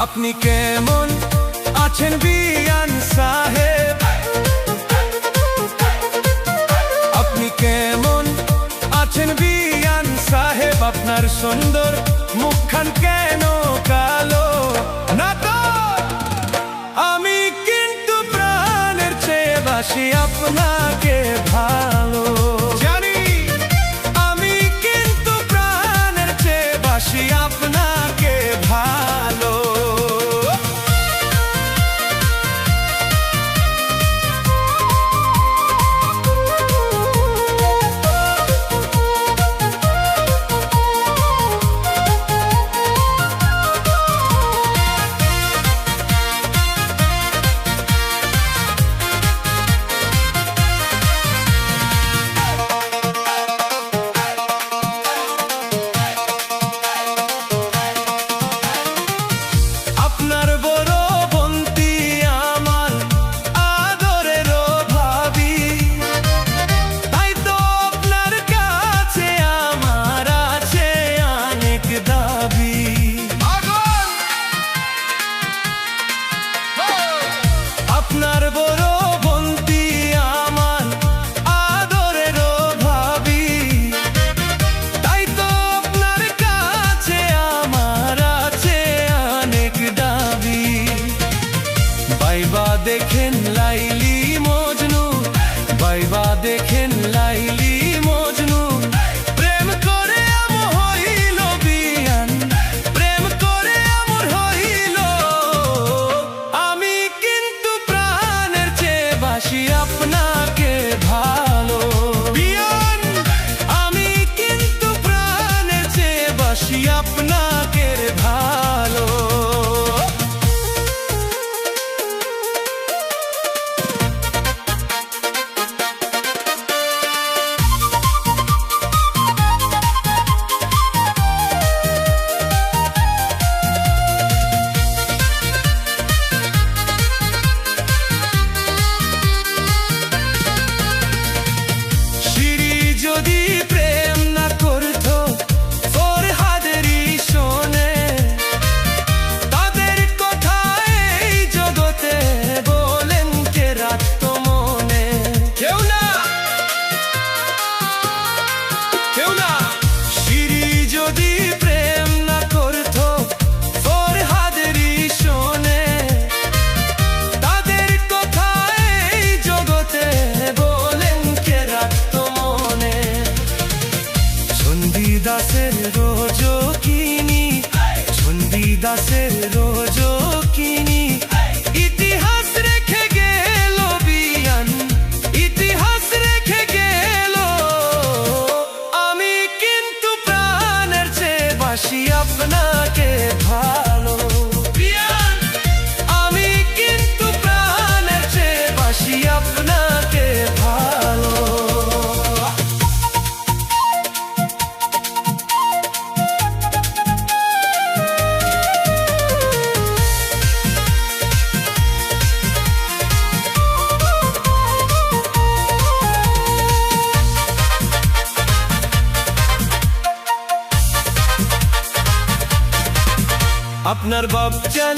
আপনি কেমন আছেন বিয়ান সাহেব? আপনি কেমন আছেন বিয়ান সাহেব? আপনার সুন্দর মুখখান কেন কালো? না তো আমি কিন্তু প্রাণের চেয়ে বাসি আপনাকে ভালো। জানি আমি কিন্তু প্রাণের চেয়ে বাসি আপনাকে ভালো। আপনার বড় বন্তি আমার আদরেরও ভাবি, তাই তো আপনার কাছে আমার আছে অনেক দাবি। বাইবা দেখেন লাইলি মজনু, বাইবা দেখেন লাইলি মজনু, প্রেম করে আমর হইল বিয়ান, প্রেম করে আমর হইল। আমি কিন্তু প্রাণের চেয়ে বাসি আপনাকে ভালো বিয়ান, আমি কিন্তু প্রাণের চেয়ে বাসি আপনাকে ভালো। দাসের রোজো কিনি, ছন্দি দাসের রোজো কিনি, ইতিহাস রেখে গেল বিয়ান, ইতিহাস রেখে গেল। আমি কিন্তু প্রাণের চেয়ে বাসি আপনাকে ভালো বিয়ান, আমি কিন্তু প্রাণের চেয়ে বাসি আপনাকে ভালো। আপনার বাপজান